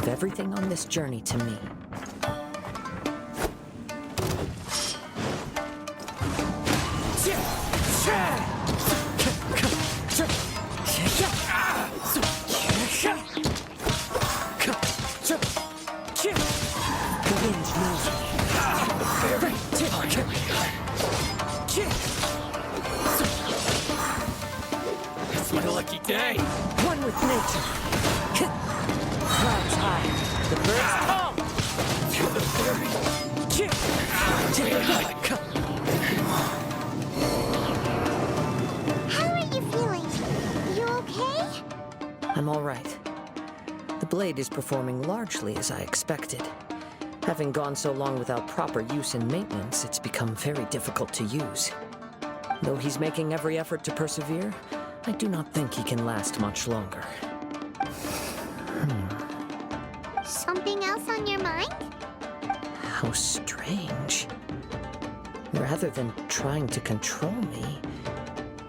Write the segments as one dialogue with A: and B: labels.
A: Leave everything on this journey to me.
B: It's my lucky day.
A: One with nature. Clouds high. The birds call.
B: To the fairy.
C: How are you feeling? You okay?
A: I'm all right. The blade is performing largely as I expected. Having gone so long without proper use and maintenance, it's become very difficult to use. Though he's making every effort to persevere, I do not think he can last much longer.
C: Something else on your mind?
A: How strange. Rather than trying to control me,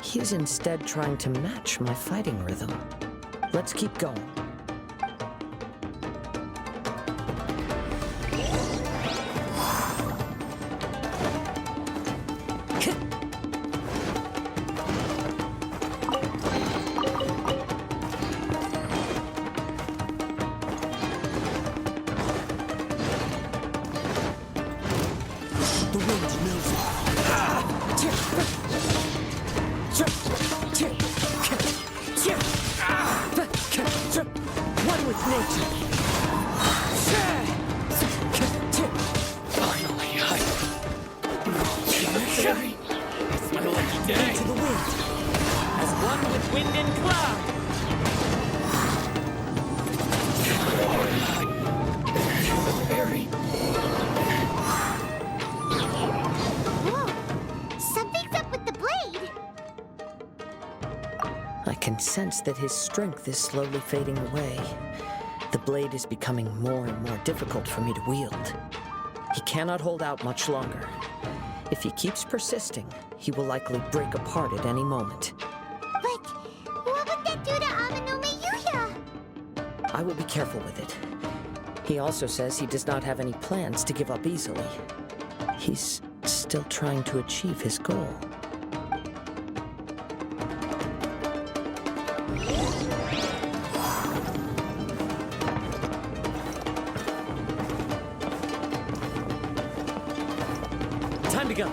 A: he is instead trying to match my fighting rhythm. Let's keep going. The wind knows it. One with nature.
B: Finally, it's my lucky day.
A: To the wind. As one with wind and cloud.
B: To the fairy.
C: Whoa! Something's up with the blade!
A: I can sense that his strength is slowly fading away. The blade is becoming more and more difficult for me to wield. He cannot hold out much longer. If he keeps persisting, he will likely break apart at any moment.
C: But what would that do to Amanome Yuya?
A: I will be careful with it. He also says he does not have any plans to give up easily. He's still trying to achieve his goal. Time to go.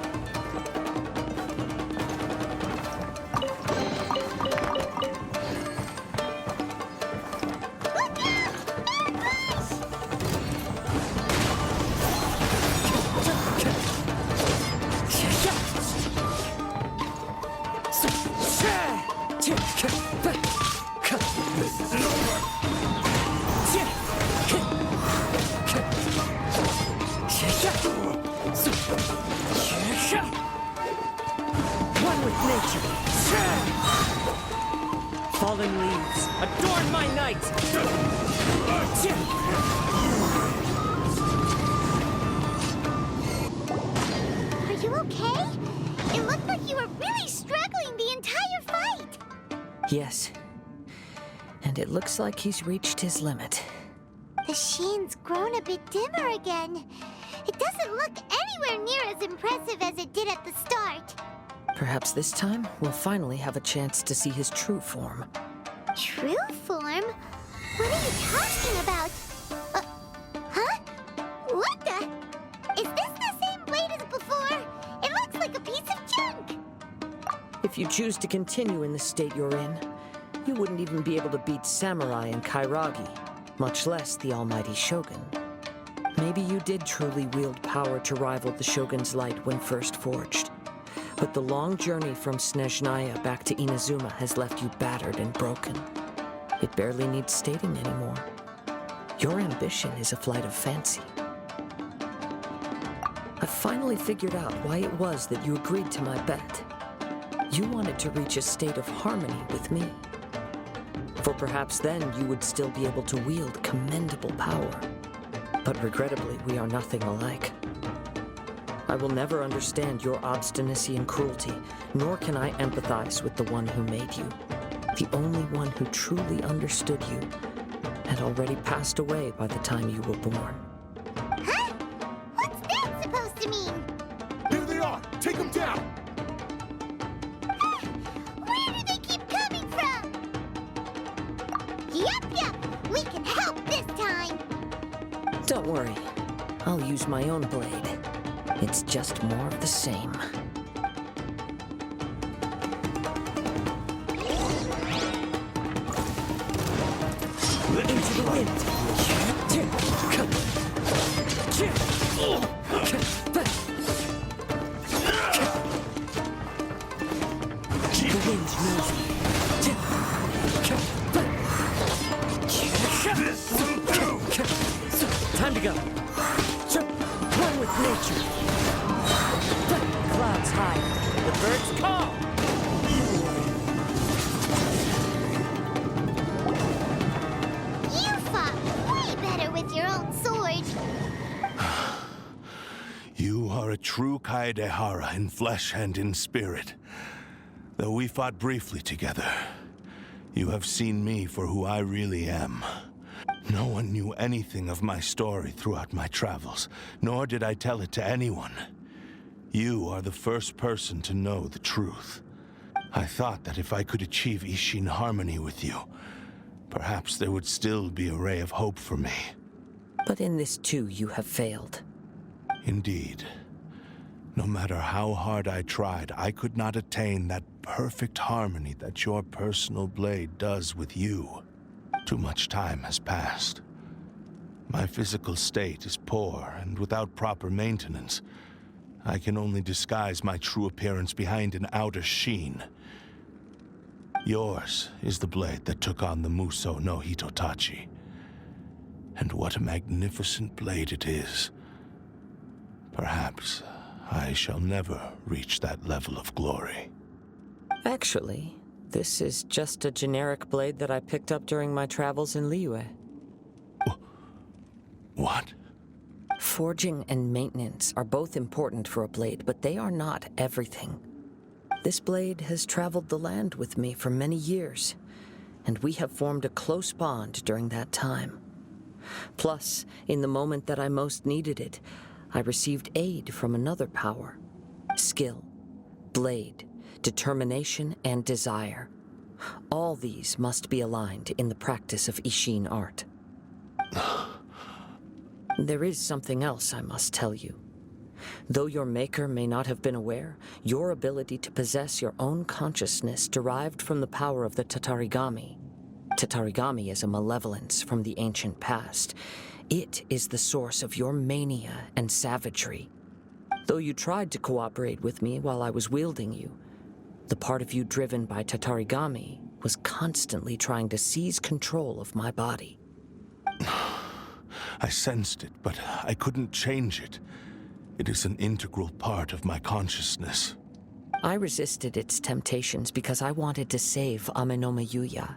B: This isn't over.
A: One with nature. Fallen leaves, adorn my night!
C: Are you okay? It looked like you were really struggling the entire fight!
A: Yes. And it looks like he's reached his limit.
C: The sheen's grown a bit dimmer again. It doesn't look anywhere near as impressive as it did at the start.
A: Perhaps this time, we'll finally have a chance to see his true form.
C: True form? What are you talking about? Huh? What the? Is this the same blade as before? It looks like a piece of junk!
A: If you choose to continue in the state you're in, you wouldn't even be able to beat Samurai and Kairagi, much less the almighty Shogun. Maybe you did truly wield power to rival the Shogun's light when first forged. But the long journey from Snezhnaya back to Inazuma has left you battered and broken. It barely needs stating anymore. Your ambition is a flight of fancy. I finally figured out why it was that you agreed to my bet. You wanted to reach a state of harmony with me. For perhaps then you would still be able to wield commendable power. But regrettably, we are nothing alike. I will never understand your obstinacy and cruelty, nor can I empathize with the one who made you. The only one who truly understood you had already passed away by the time you were born.
C: Huh? What's that supposed to mean?
D: Here they are! Take them down!
C: Where do they keep coming from? Yup, we can help this time.
A: Don't worry, I'll use my own blade. It's just more of the same. Into the wind! The wind knows me. Time to go. One with nature. Clouds high. The birds call.
C: You fought way better with your own sword.
D: You are a true Kaedehara in flesh and in spirit. Though we fought briefly together, you have seen me for who I really am. No one knew anything of my story throughout my travels, nor did I tell it to anyone. You are the first person to know the truth. I thought that if I could achieve Ishin harmony with you, perhaps there would still be a ray of hope for me.
A: But in this too, you have failed.
D: Indeed. No matter how hard I tried, I could not attain that perfect harmony that your personal blade does with you. Too much time has passed. My physical state is poor, and without proper maintenance, I can only disguise my true appearance behind an outer sheen. Yours is the blade that took on the Muso no Hitotachi. And what a magnificent blade it is. Perhaps I shall never reach that level of glory.
A: Actually, this is just a generic blade that I picked up during my travels in Liyue.
D: What?
A: Forging and maintenance are both important for a blade, but they are not everything. This blade has traveled the land with me for many years, and we have formed a close bond during that time. Plus, in the moment that I most needed it, I received aid from another power. Skill, blade, determination, and desire. All these must be aligned in the practice of Ishin art. There is something else I must tell you. Though your maker may not have been aware, your ability to possess your own consciousness derived from the power of the Tatarigami. Tatarigami is a malevolence from the ancient past. It is the source of your mania and savagery. Though you tried to cooperate with me while I was wielding you, the part of you driven by Tatarigami was constantly trying to seize control of my body.
D: I sensed it, but I couldn't change it. It is an integral part of my consciousness.
A: I resisted its temptations because I wanted to save Amenoma Yuya.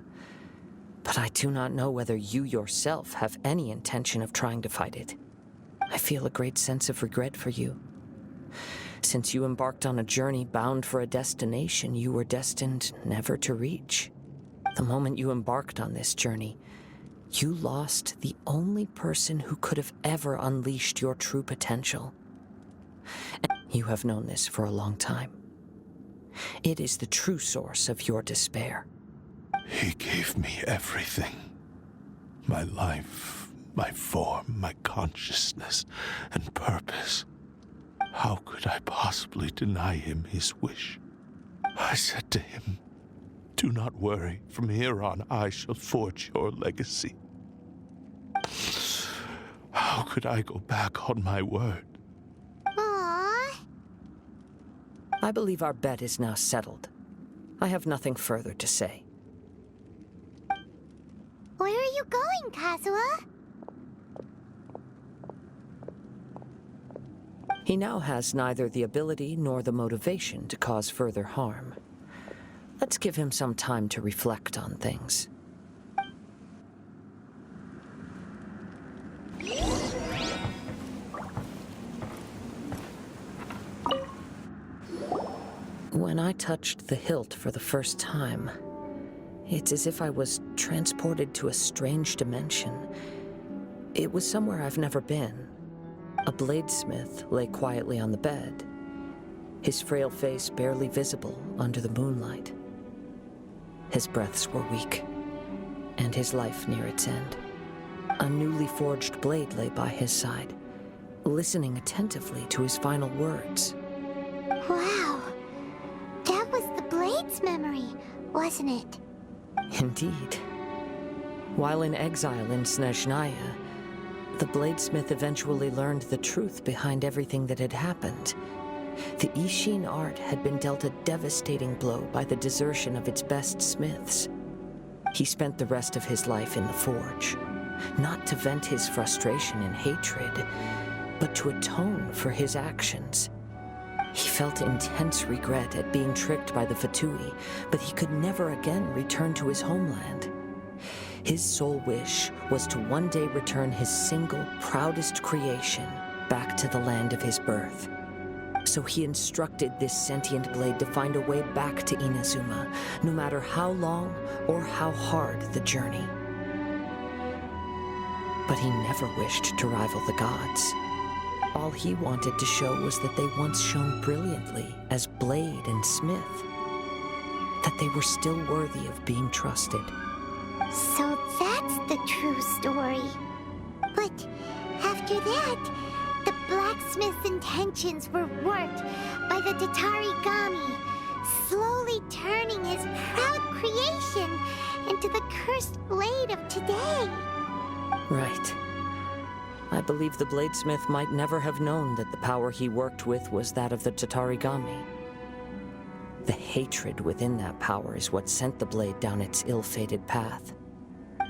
A: But I do not know whether you yourself have any intention of trying to fight it. I feel a great sense of regret for you. Since you embarked on a journey bound for a destination you were destined never to reach. The moment you embarked on this journey, you lost the only person who could have ever unleashed your true potential. And you have known this for a long time. It is the true source of your despair.
D: He gave me everything. My life, my form, my consciousness, and purpose. How could I possibly deny him his wish? I said to him, "Do not worry. From here on, I shall forge your legacy." How could I go back on my word?
C: Aww.
A: I believe our bet is now settled. I have nothing further to say.
C: Where are you going, Kazuha?
A: He now has neither the ability nor the motivation to cause further harm. Let's give him some time to reflect on things. When I touched the hilt for the first time, It's as if I was transported to a strange dimension. It was somewhere I've never been. A bladesmith lay quietly on the bed, his frail face barely visible under the moonlight. His breaths were weak, and his life near its end. A newly forged blade lay by his side, listening attentively to his final words.
C: Wow. That was the Blade's memory, wasn't it?
A: Indeed. While in exile in Snezhnaya, the bladesmith eventually learned the truth behind everything that had happened. The Ishin art had been dealt a devastating blow by the desertion of its best smiths. He spent the rest of his life in the forge, not to vent his frustration and hatred, but to atone for his actions. He felt intense regret at being tricked by the Fatui, but he could never again return to his homeland. His sole wish was to one day return his single, proudest creation back to the land of his birth. So he instructed this sentient blade to find a way back to Inazuma, no matter how long or how hard the journey. But he never wished to rival the gods. All he wanted to show was that they once shone brilliantly as blade and smith, that they were still worthy of being trusted.
C: So that's the true story. But after that, the blacksmith's intentions were warped by the Tatarigami, slowly turning his proud creation into the cursed blade of today.
A: Right. I believe the bladesmith might never have known that the power he worked with was that of the Tatarigami. The hatred within that power is what sent the blade down its ill-fated path.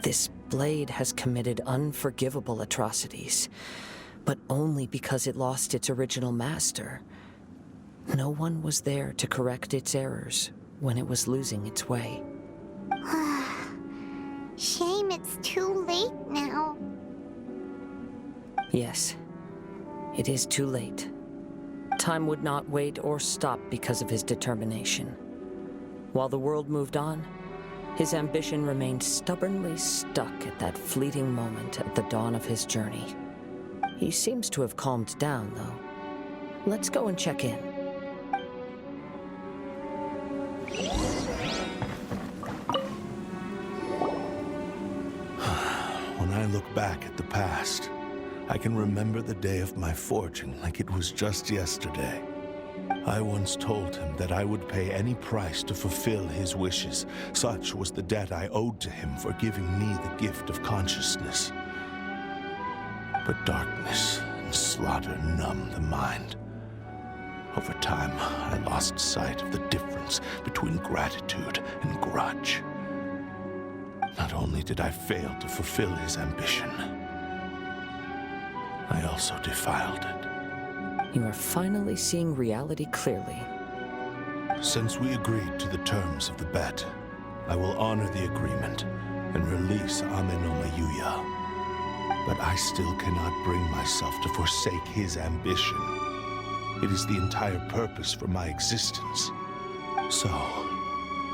A: This blade has committed unforgivable atrocities, but only because it lost its original master. No one was there to correct its errors when it was losing its way.
C: Shame it's too late now.
A: Yes, it is too late. Time would not wait or stop because of his determination. While the world moved on, his ambition remained stubbornly stuck at that fleeting moment at the dawn of his journey. He seems to have calmed down, though. Let's go and check in.
D: When I look back at the past, I can remember the day of my forging like it was just yesterday. I once told him that I would pay any price to fulfill his wishes. Such was the debt I owed to him for giving me the gift of consciousness. But darkness and slaughter numbed the mind. Over time, I lost sight of the difference between gratitude and grudge. Not only did I fail to fulfill his ambition, I also defiled it.
A: You are finally seeing reality clearly.
D: Since we agreed to the terms of the bet, I will honor the agreement and release Ame-no Mayuya. But I still cannot bring myself to forsake his ambition. It is the entire purpose for my existence. So,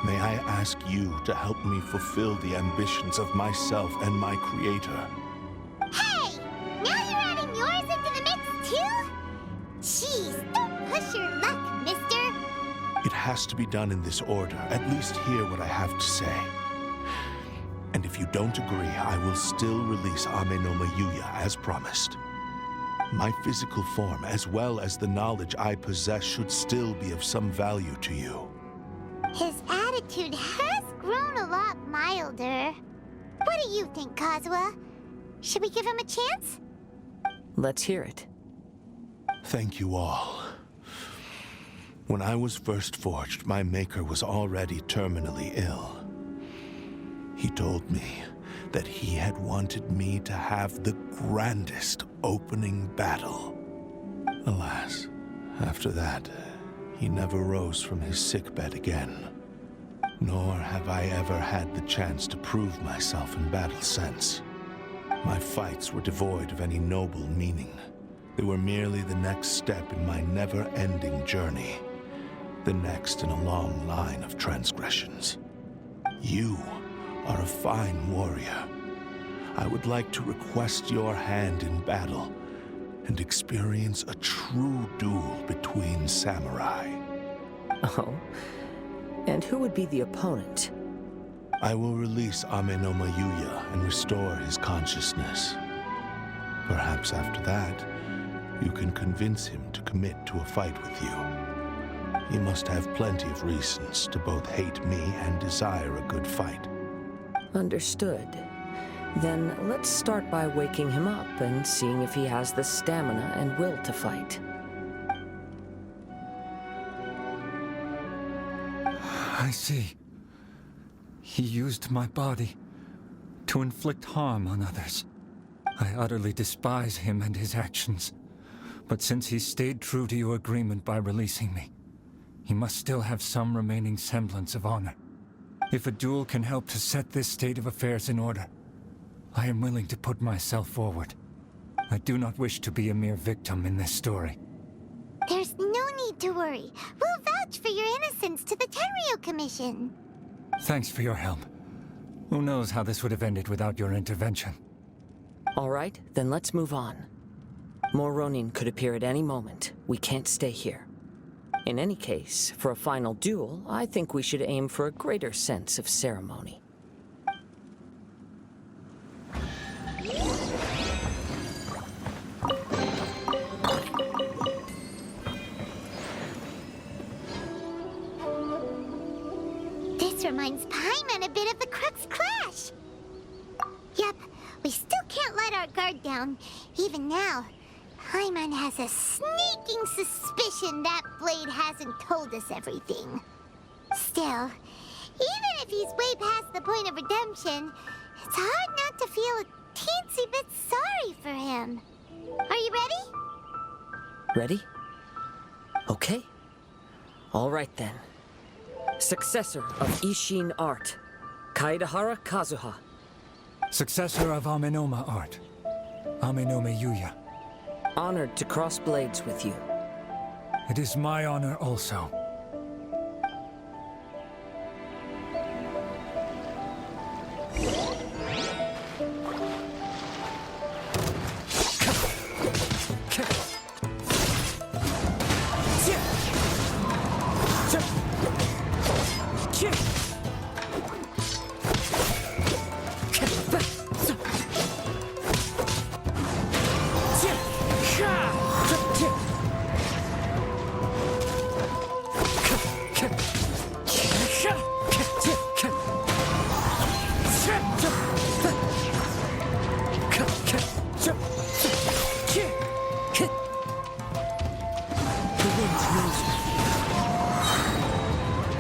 D: may I ask you to help me fulfill the ambitions of myself and my creator?
C: Hey! Now you're adding yours into the mix, too? Jeez, don't push your luck, mister.
D: It has to be done in this order. At least hear what I have to say. And if you don't agree, I will still release Ame-no Mayuya as promised. My physical form, as well as the knowledge I possess, should still be of some value to you.
C: His attitude has grown a lot milder. What do you think, Kazuha? Should we give him a chance?
A: Let's hear it.
D: Thank you all. When I was first forged, my maker was already terminally ill. He told me that he had wanted me to have the grandest opening battle. Alas, after that, he never rose from his sickbed again. Nor have I ever had the chance to prove myself in battle since. My fights were devoid of any noble meaning. They were merely the next step in my never-ending journey. The next in a long line of transgressions. You are a fine warrior. I would like to request your hand in battle and experience a true duel between samurai.
A: Oh? And who would be the opponent?
D: I will release Amenoma Yuya and restore his consciousness. Perhaps after that, you can convince him to commit to a fight with you. He must have plenty of reasons to both hate me and desire a good fight.
A: Understood. Then let's start by waking him up and seeing if he has the stamina and will to fight.
E: I see. He used my body to inflict harm on others. I utterly despise him and his actions. But since he stayed true to your agreement by releasing me, he must still have some remaining semblance of honor. If a duel can help to set this state of affairs in order, I am willing to put myself forward. I do not wish to be a mere victim in this story.
C: There's no need to worry. We'll vouch for your innocence to the Tenryo Commission.
E: Thanks for your help. Who knows how this would have ended without your intervention?
A: All right, then let's move on. More Ronin could appear at any moment. We can't stay here. In any case, for a final duel, I think we should aim for a greater sense of ceremony.
C: This reminds Paimon a bit of the Crux Clash. Yep, we still can't let our guard down. Even now, Paimon has a sneaking suspicion that blade hasn't told us everything. Still, even if he's way past the point of redemption, it's hard not to feel a teensy bit sorry for him. Are you ready?
A: Ready? Okay. All right then. Successor of Ishin art, Kaedahara Kazuha.
E: Successor of Amenoma art, Amenoma Yuya.
A: Honored to cross blades with you.
E: It is my honor also.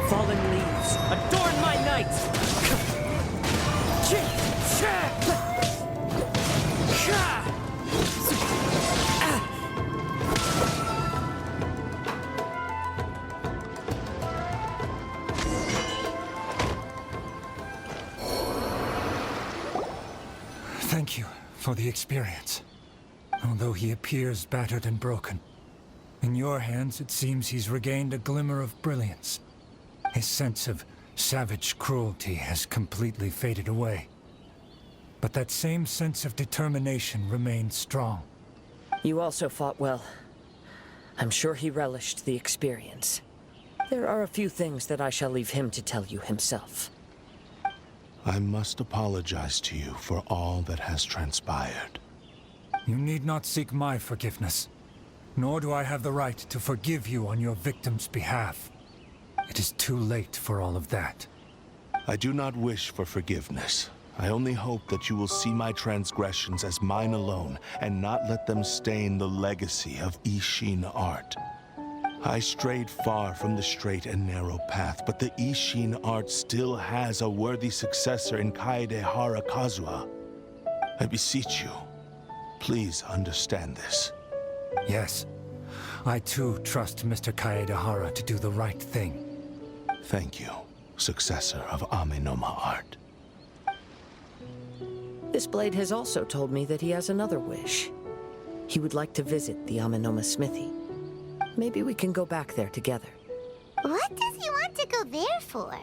A: Fallen leaves, adorn my night!
E: Thank you for the experience. Although he appears battered and broken, in your hands it seems he's regained a glimmer of brilliance. His sense of savage cruelty has completely faded away. But that same sense of determination remains strong.
A: You also fought well. I'm sure he relished the experience. There are a few things that I shall leave him to tell you himself.
D: I must apologize to you for all that has transpired.
E: You need not seek my forgiveness, nor do I have the right to forgive you on your victim's behalf. It is too late for all of that.
D: I do not wish for forgiveness. I only hope that you will see my transgressions as mine alone and not let them stain the legacy of Ishin art. I strayed far from the straight and narrow path, but the Ishin art still has a worthy successor in Kaedahara Kazuha. I beseech you, please understand this.
E: Yes, I too trust Mr. Kaedahara to do the right thing.
D: Thank you, successor of Amenoma art.
A: This blade has also told me that he has another wish. He would like to visit the Amenoma smithy. Maybe we can go back there together.
C: What does he want to go there for?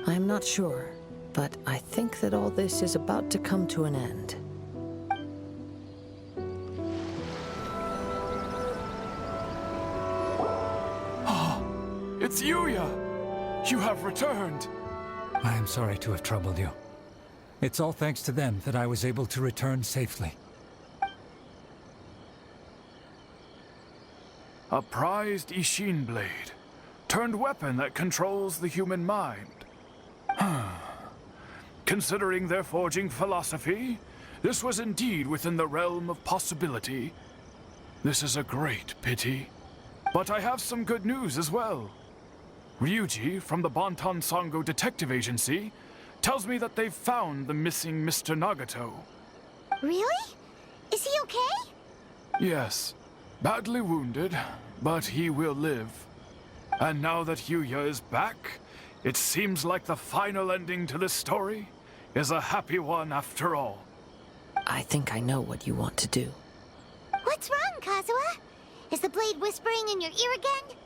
A: I'm not sure, but I think that all this is about to come to an end.
B: It's Yuya! You have returned!
E: I am sorry to have troubled you. It's all thanks to them that I was able to return safely.
B: A prized Ishin blade, turned weapon that controls the human mind. Considering their forging philosophy, this was indeed within the realm of possibility. This is a great pity. But I have some good news as well. Ryuji, from the Bonton Sango Detective Agency, tells me that they've found the missing Mr. Nagato.
C: Really? Is he okay?
B: Yes, badly wounded, but he will live. And now that Yuya is back, it seems like the final ending to this story is a happy one after all.
A: I think I know what you want to do.
C: What's wrong, Kazuha? Is the blade whispering in your ear again?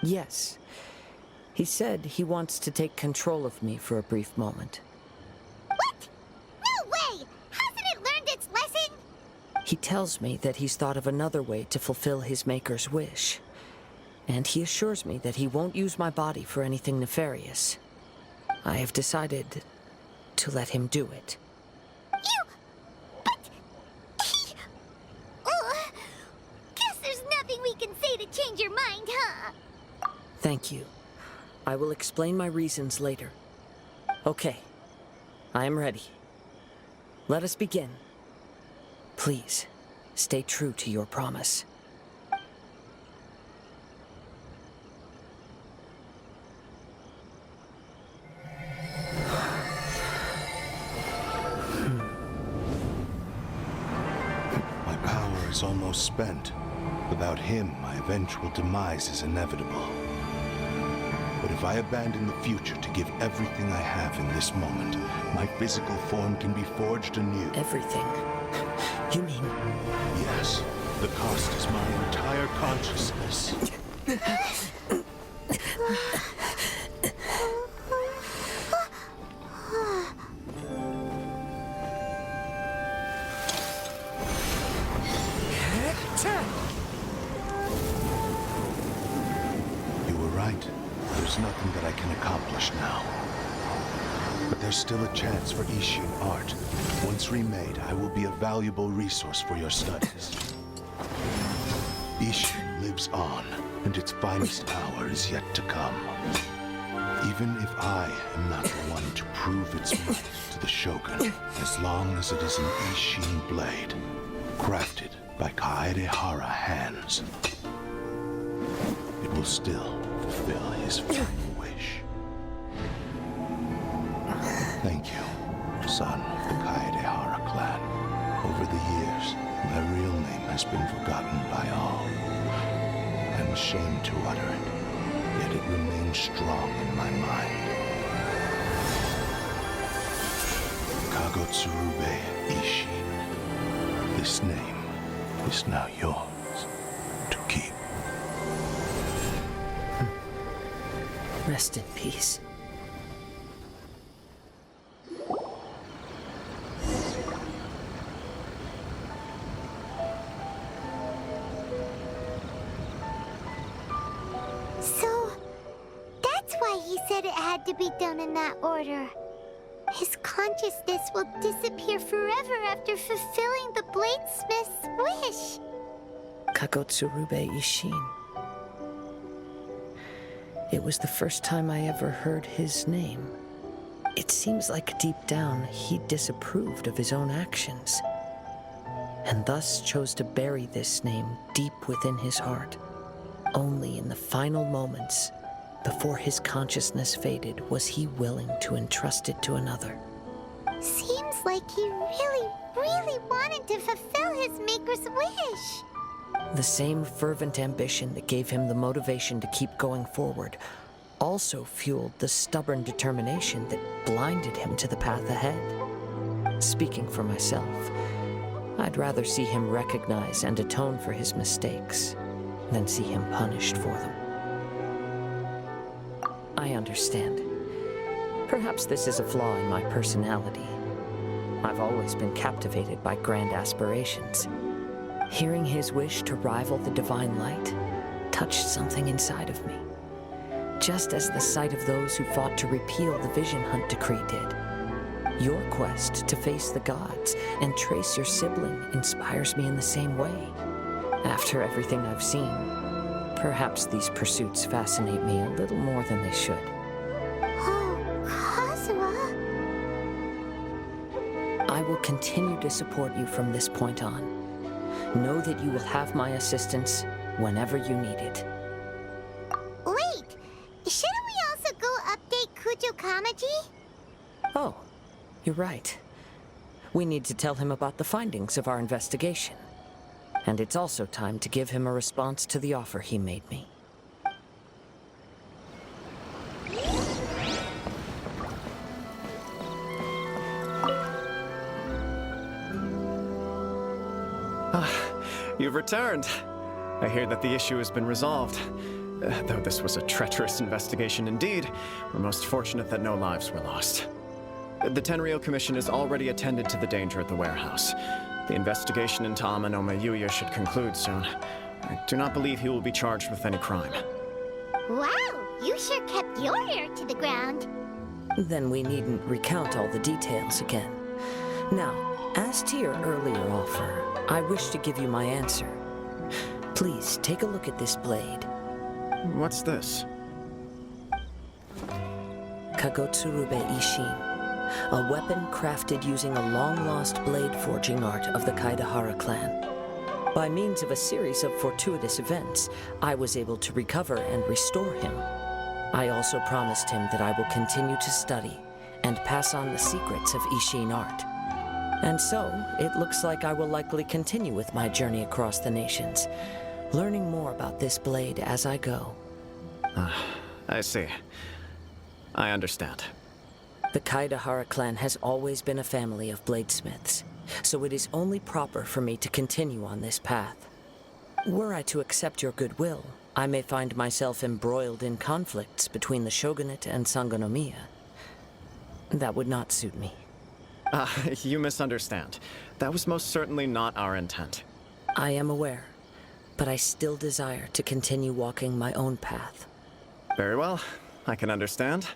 A: Yes. He said he wants to take control of me for a brief moment.
C: What? No way! Hasn't it learned its lesson?
A: He tells me that he's thought of another way to fulfill his maker's wish. And he assures me that he won't use my body for anything nefarious. I have decided to let him do it.
C: But... Guess there's nothing we can say to change your mind, huh?
A: Thank you. I will explain my reasons later. Okay. I am ready. Let us begin. Please, stay true to your promise.
D: My power is almost spent. Without him, my eventual demise is inevitable. But if I abandon the future to give everything I have in this moment, my physical form can be forged anew.
A: Everything? You mean...
D: Yes. The cost is my entire consciousness. You were right. There's nothing that I can accomplish now. But there's still a chance for Ishin art. Once remade, I will be a valuable resource for your studies. Ishin lives on, and its finest hour is yet to come. Even if I am not the one to prove its might to the Shogun, as long as it is an Ishin blade, crafted by Kaedehara hands, it will still fulfill his final wish. Thank you, son of the Kaedehara clan. Over the years, my real name has been forgotten by all. I'm ashamed to utter it, yet it remains strong in my mind. Kagotsurube Ishin. This name is now yours to keep.
A: Rest in peace.
C: So, that's why he said it had to be done in that order. His consciousness will disappear forever after fulfilling the bladesmith's wish.
A: Kagotsurube Ishin. It was the first time I ever heard his name. It seems like deep down he disapproved of his own actions, and thus chose to bury this name deep within his heart. Only in the final moments, before his consciousness faded, was he willing to entrust it to another.
C: Seems like he really, really wanted to fulfill his maker's wish.
A: The same fervent ambition that gave him the motivation to keep going forward also fueled the stubborn determination that blinded him to the path ahead. Speaking for myself, I'd rather see him recognize and atone for his mistakes than see him punished for them. I understand. Perhaps this is a flaw in my personality. I've always been captivated by grand aspirations. Hearing his wish to rival the divine light touched something inside of me, just as the sight of those who fought to repeal the Vision Hunt decree did. Your quest to face the gods and trace your sibling inspires me in the same way. After everything I've seen, perhaps these pursuits fascinate me a little more than they should.
C: Oh, Kazuha.
A: I will continue to support you from this point on. Know that you will have my assistance whenever you need it.
C: Wait, shouldn't we also go update Kujo Kamaji?
A: Oh, you're right. We need to tell him about the findings of our investigation. And it's also time to give him a response to the offer he made me.
F: You've returned. I hear that the issue has been resolved. Though this was a treacherous investigation indeed, we're most fortunate that no lives were lost. The Tenryou Commission has already attended to the danger at the warehouse. The investigation into Amanome Yuya should conclude soon. I do not believe he will be charged with any crime.
C: Wow, you sure kept your ear to the ground.
A: Then we needn't recount all the details again. Now, as to your earlier offer, I wish to give you my answer. Please take a look at this blade.
F: What's this?
A: Kagotsurube Ishin. A weapon crafted using a long-lost blade forging art of the Kaidahara clan. By means of a series of fortuitous events, I was able to recover and restore him. I also promised him that I will continue to study and pass on the secrets of Ishin art. And so, it looks like I will likely continue with my journey across the nations, learning more about this blade as I go.
F: I see. I understand.
A: The Kaidahara clan has always been a family of bladesmiths, so it is only proper for me to continue on this path. Were I to accept your goodwill, I may find myself embroiled in conflicts between the shogunate and Sangonomiya. That would not suit me.
F: You misunderstand. That was most certainly not our intent.
A: I am aware, but I still desire to continue walking my own path.
F: Very well. I can understand.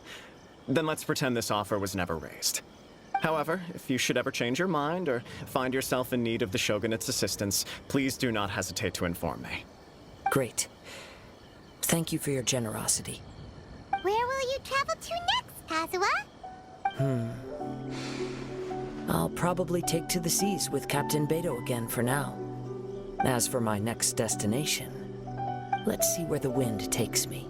F: Then let's pretend this offer was never raised. However, if you should ever change your mind or find yourself in need of the Shogunate's assistance, please do not hesitate to inform me.
A: Great. Thank you for your generosity.
C: Where will you travel to next, Kazuha?
A: I'll probably take to the seas with Captain Beto again for now. As for my next destination, let's see where the wind takes me.